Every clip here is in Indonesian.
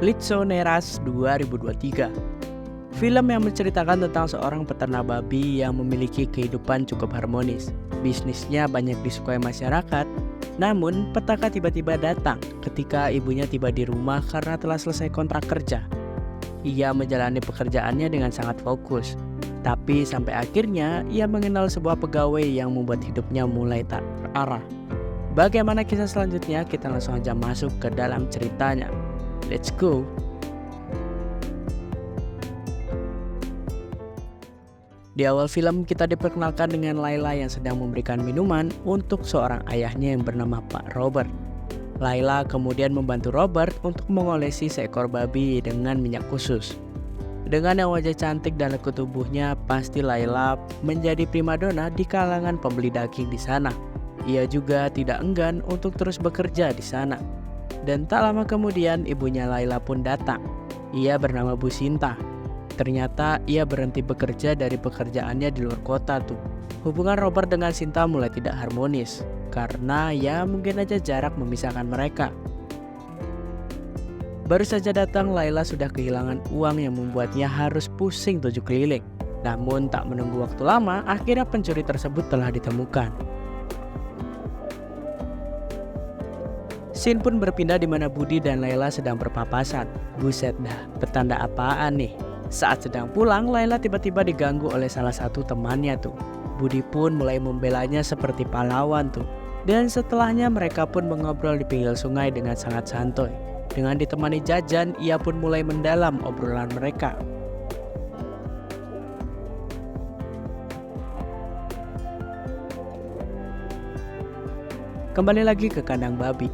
Litsoneras 2023. Film yang menceritakan tentang seorang peternak babi yang memiliki kehidupan cukup harmonis. Bisnisnya banyak disukai masyarakat, namun petaka tiba-tiba datang ketika ibunya tiba di rumah karena telah selesai kontrak kerja. Ia menjalani pekerjaannya dengan sangat fokus, tapi sampai akhirnya ia mengenal sebuah pegawai yang membuat hidupnya mulai tak terarah. Bagaimana kisah selanjutnya? Kita langsung aja masuk ke dalam ceritanya. Let's go! Di awal film kita diperkenalkan dengan Layla yang sedang memberikan minuman untuk seorang ayahnya yang bernama Pak Robert. Layla kemudian membantu Robert untuk mengolesi seekor babi dengan minyak khusus. Dengan yang wajah cantik dan lekuk tubuhnya, pasti Layla menjadi primadona di kalangan pembeli daging di sana. Ia juga tidak enggan untuk terus bekerja di sana. Dan tak lama kemudian ibunya Layla pun datang. Ia bernama Bu Sinta. Ternyata ia berhenti bekerja dari pekerjaannya di luar kota tuh. Hubungan Robert dengan Sinta mulai tidak harmonis karena ya mungkin aja jarak memisahkan mereka. Baru saja datang, Layla sudah kehilangan uang yang membuatnya harus pusing 7 keliling. Namun tak menunggu waktu lama, akhirnya pencuri tersebut telah ditemukan. Scene pun berpindah di mana Budi dan Layla sedang berpapasan. Buset dah, petanda apaan nih? Saat sedang pulang, Layla tiba-tiba diganggu oleh salah satu temannya tuh. Budi pun mulai membelanya seperti pahlawan tuh. Dan setelahnya mereka pun mengobrol di pinggir sungai dengan sangat santuy. Dengan ditemani jajan, ia pun mulai mendalam obrolan mereka. Kembali lagi ke kandang babi.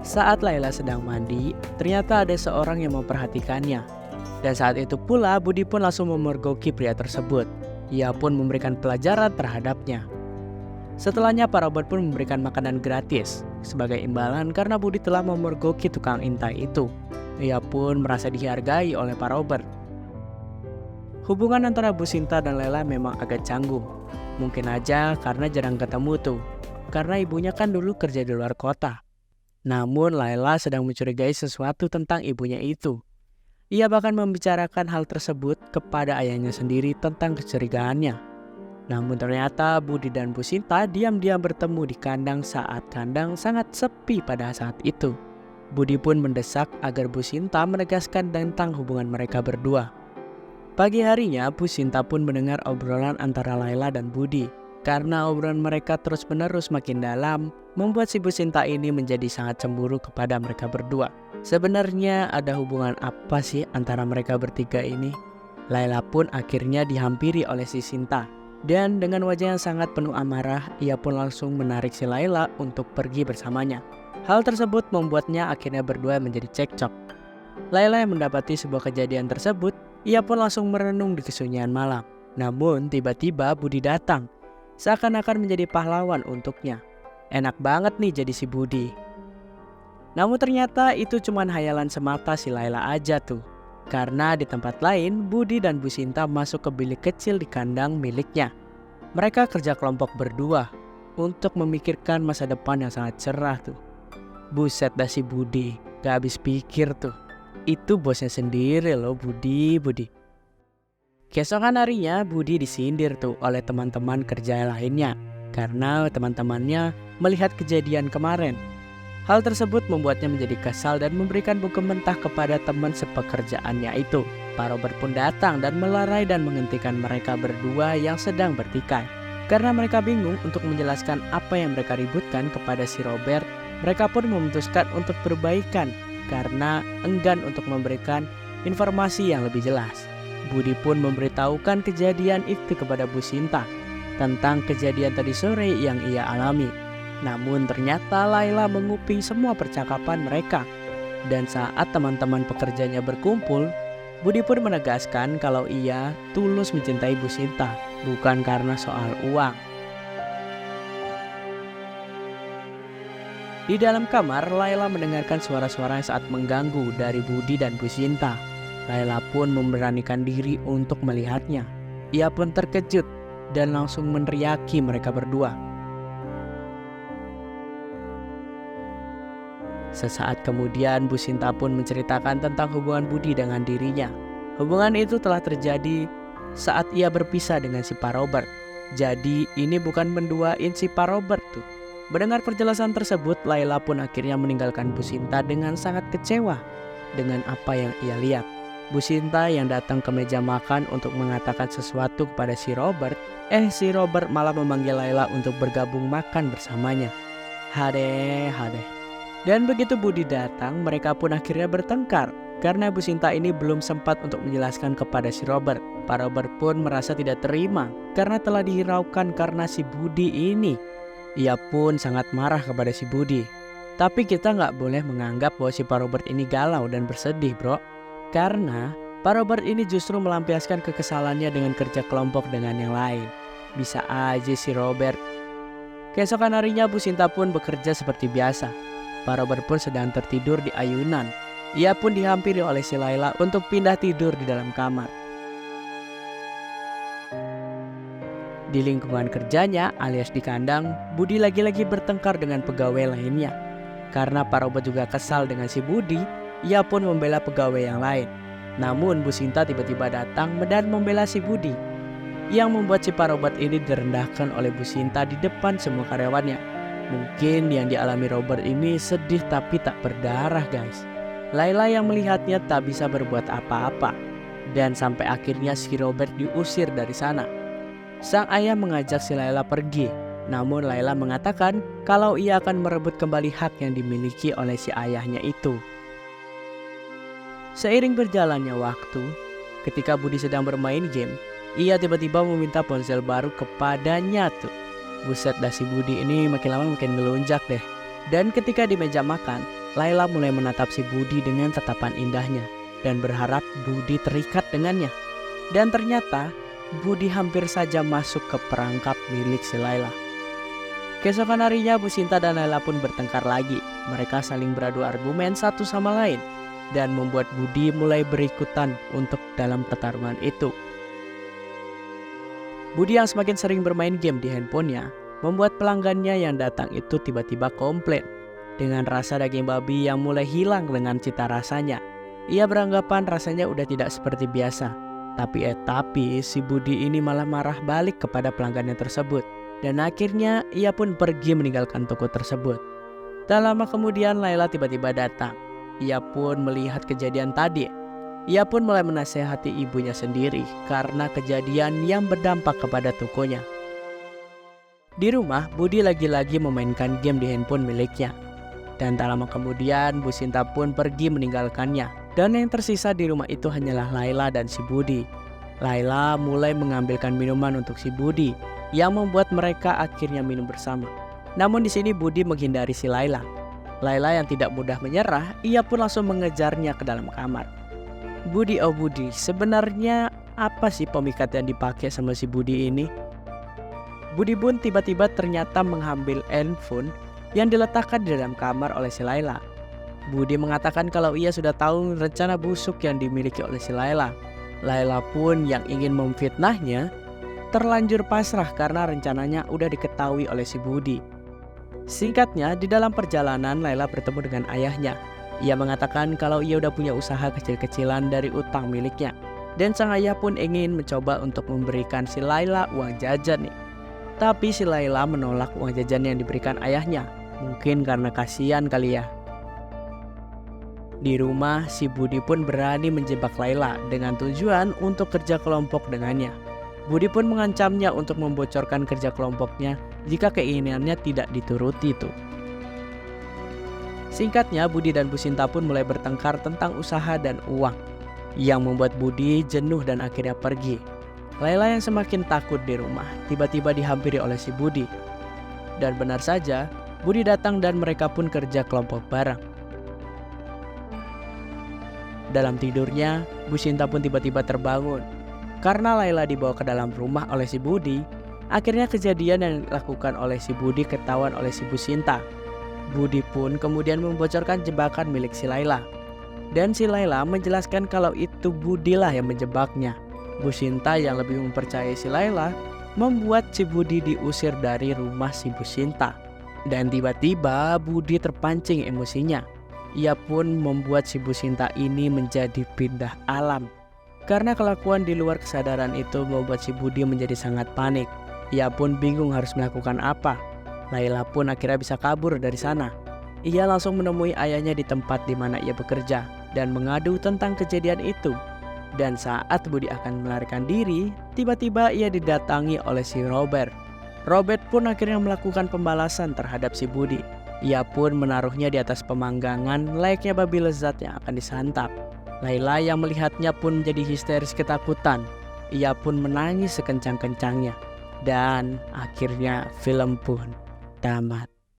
Saat Layla sedang mandi, ternyata ada seorang yang memperhatikannya. Dan saat itu pula Budi pun langsung memergoki pria tersebut. Ia pun memberikan pelajaran terhadapnya. Setelahnya Pak Robert pun memberikan makanan gratis sebagai imbalan karena Budi telah memergoki tukang intai itu. Ia pun merasa dihargai oleh Pak Robert. Hubungan antara Bu Sinta dan Layla memang agak canggung. Mungkin aja karena jarang ketemu tuh. Karena ibunya kan dulu kerja di luar kota. Namun Layla sedang mencurigai sesuatu tentang ibunya itu. Ia bahkan membicarakan hal tersebut kepada ayahnya sendiri tentang kecurigaannya. Namun ternyata Budi dan Bu Sinta diam-diam bertemu di kandang saat kandang sangat sepi pada saat itu. Budi pun mendesak agar Bu Sinta menegaskan tentang hubungan mereka berdua. Pagi harinya Bu Sinta pun mendengar obrolan antara Layla dan Budi. Karena obrolan mereka terus-menerus makin dalam, membuat si Bu Sinta ini menjadi sangat cemburu kepada mereka berdua. Sebenarnya ada hubungan apa sih antara mereka bertiga ini? Layla pun akhirnya dihampiri oleh si Sinta. Dan dengan wajah yang sangat penuh amarah, ia pun langsung menarik si Layla untuk pergi bersamanya. Hal tersebut membuatnya akhirnya berdua menjadi cekcok. Layla yang mendapati sebuah kejadian tersebut, ia pun langsung merenung di kesunyian malam. Namun tiba-tiba Budi datang. Seakan-akan menjadi pahlawan untuknya. Enak banget nih jadi si Budi. Namun ternyata itu cuma hayalan semata si Layla aja tuh. Karena di tempat lain Budi dan Bu Sinta masuk ke bilik kecil di kandang miliknya. Mereka kerja kelompok berdua untuk memikirkan masa depan yang sangat cerah tuh. Buset dah si Budi, gak habis pikir tuh. Itu bosnya sendiri loh Budi. Keesokan harinya Budi disindir tuh oleh teman-teman kerja lainnya karena teman-temannya melihat kejadian kemarin. Hal tersebut membuatnya menjadi kesal dan memberikan buku mentah kepada teman sepekerjaannya itu. Pak Robert pun datang dan melerai dan menghentikan mereka berdua yang sedang bertikai. Karena mereka bingung untuk menjelaskan apa yang mereka ributkan kepada si Robert, mereka pun memutuskan untuk berbaikan karena enggan untuk memberikan informasi yang lebih jelas. Budi pun memberitahukan kejadian itu kepada Bu Sinta tentang kejadian tadi sore yang ia alami. Namun ternyata Layla menguping semua percakapan mereka. Dan saat teman-teman pekerjanya berkumpul, Budi pun menegaskan kalau ia tulus mencintai Bu Sinta, bukan karena soal uang. Di dalam kamar, Layla mendengarkan suara-suara saat mengganggu dari Budi dan Bu Sinta. Layla pun memberanikan diri untuk melihatnya. Ia pun terkejut dan langsung meneriaki mereka berdua. Sesaat kemudian Bu Sinta pun menceritakan tentang hubungan Budi dengan dirinya. Hubungan itu telah terjadi saat ia berpisah dengan si Pak Robert. Jadi ini bukan menduain si Pak Robert tuh. Mendengar penjelasan tersebut, Laila pun akhirnya meninggalkan Bu Sinta dengan sangat kecewa dengan apa yang ia lihat. Bu Sinta yang datang ke meja makan untuk mengatakan sesuatu kepada si Robert, si Robert malah memanggil Laila untuk bergabung makan bersamanya. Hadeh. Dan begitu Budi datang, mereka pun akhirnya bertengkar karena Bu Sinta ini belum sempat untuk menjelaskan kepada si Robert. Pak Robert pun merasa tidak terima karena telah dihiraukan karena si Budi ini. Ia pun sangat marah kepada si Budi. Tapi kita nggak boleh menganggap bahwa si Pak Robert ini galau dan bersedih, bro. Karena Pak Robert ini justru melampiaskan kekesalannya dengan kerja kelompok dengan yang lain. Bisa aja si Robert. Keesokan harinya Bu Sinta pun bekerja seperti biasa. Pak Robert pun sedang tertidur di ayunan. Ia pun dihampiri oleh si Laila untuk pindah tidur di dalam kamar. Di lingkungan kerjanya alias di kandang, Budi lagi-lagi bertengkar dengan pegawai lainnya. Karena Pak Robert juga kesal dengan si Budi, ia pun membela pegawai yang lain. Namun Bu Sinta tiba-tiba datang dan membela si Budi, yang membuat si Pak Robert ini direndahkan oleh Bu Sinta di depan semua karyawannya. Mungkin yang dialami Robert ini sedih tapi tak berdarah, guys. Laila yang melihatnya tak bisa berbuat apa-apa. Dan sampai akhirnya si Robert diusir dari sana. Sang ayah mengajak si Laila pergi. Namun Laila mengatakan kalau ia akan merebut kembali hak yang dimiliki oleh si ayahnya itu. Seiring berjalannya waktu, ketika Budi sedang bermain game, ia tiba-tiba meminta ponsel baru kepadanya tuh. Buset dah, si Budi ini makin lama makin melunjak deh. Dan ketika di meja makan, Laila mulai menatap si Budi dengan tatapan indahnya dan berharap Budi terikat dengannya. Dan ternyata Budi hampir saja masuk ke perangkap milik si Laila. Keesokan harinya Bu Sinta dan Laila pun bertengkar lagi. Mereka saling beradu argumen satu sama lain dan membuat Budi mulai berikutan untuk dalam pertarungan itu. Budi yang semakin sering bermain game di handphonenya membuat pelanggannya yang datang itu tiba-tiba komplain dengan rasa daging babi yang mulai hilang dengan cita rasanya. Ia beranggapan rasanya udah tidak seperti biasa. Tapi si Budi ini malah marah balik kepada pelanggannya tersebut. Dan akhirnya ia pun pergi meninggalkan toko tersebut. Tak lama kemudian Laila tiba-tiba datang. Ia pun melihat kejadian tadi. Ia pun mulai menasehati ibunya sendiri karena kejadian yang berdampak kepada tokonya. Di rumah, Budi lagi-lagi memainkan game di handphone miliknya. Dan tak lama kemudian Bu Sinta pun pergi meninggalkannya. Dan yang tersisa di rumah itu hanyalah Laila dan si Budi. Laila mulai mengambilkan minuman untuk si Budi, yang membuat mereka akhirnya minum bersama. Namun di sini Budi menghindari si Laila. Laila yang tidak mudah menyerah, ia pun langsung mengejarnya ke dalam kamar. Budi, oh Budi, sebenarnya apa sih pemikat yang dipakai sama si Budi ini? Budi pun tiba-tiba ternyata mengambil handphone yang diletakkan di dalam kamar oleh si Laila. Budi mengatakan kalau ia sudah tahu rencana busuk yang dimiliki oleh si Laila. Laila pun yang ingin memfitnahnya terlanjur pasrah karena rencananya udah diketahui oleh si Budi. Singkatnya, di dalam perjalanan Laila bertemu dengan ayahnya. Ia mengatakan kalau ia udah punya usaha kecil-kecilan dari utang miliknya. Dan sang ayah pun ingin mencoba untuk memberikan si Laila uang jajan nih. Tapi si Laila menolak uang jajan yang diberikan ayahnya. Mungkin karena kasihan kali ya. Di rumah, si Budi pun berani menjebak Laila dengan tujuan untuk kerja kelompok dengannya. Budi pun mengancamnya untuk membocorkan kerja kelompoknya jika keinginannya tidak dituruti tuh. Singkatnya, Budi dan Bu Sinta pun mulai bertengkar tentang usaha dan uang, yang membuat Budi jenuh dan akhirnya pergi. Laila yang semakin takut di rumah tiba-tiba dihampiri oleh si Budi. Dan benar saja, Budi datang dan mereka pun kerja kelompok bareng. Dalam tidurnya, Bu Sinta pun tiba-tiba terbangun. Karena Laila dibawa ke dalam rumah oleh si Budi, akhirnya kejadian yang dilakukan oleh si Budi ketahuan oleh si Bu Sinta. Budi pun kemudian membocorkan jebakan milik si Laila. Dan si Laila menjelaskan kalau itu Budilah yang menjebaknya. Bu Sinta yang lebih mempercayai si Laila membuat si Budi diusir dari rumah si Bu Sinta. Dan tiba-tiba Budi terpancing emosinya. Ia pun membuat si Bu Sinta ini menjadi pindah alam. Karena kelakuan di luar kesadaran itu membuat si Budi menjadi sangat panik. Ia pun bingung harus melakukan apa. Laila pun akhirnya bisa kabur dari sana. Ia langsung menemui ayahnya di tempat di mana ia bekerja dan mengadu tentang kejadian itu. Dan saat Budi akan melarikan diri, tiba-tiba ia didatangi oleh si Robert. Robert pun akhirnya melakukan pembalasan terhadap si Budi. Ia pun menaruhnya di atas pemanggangan layaknya babi lezat yang akan disantap. Laila yang melihatnya pun menjadi histeris ketakutan. Ia pun menangis sekencang-kencangnya. Dan akhirnya film pun tamat.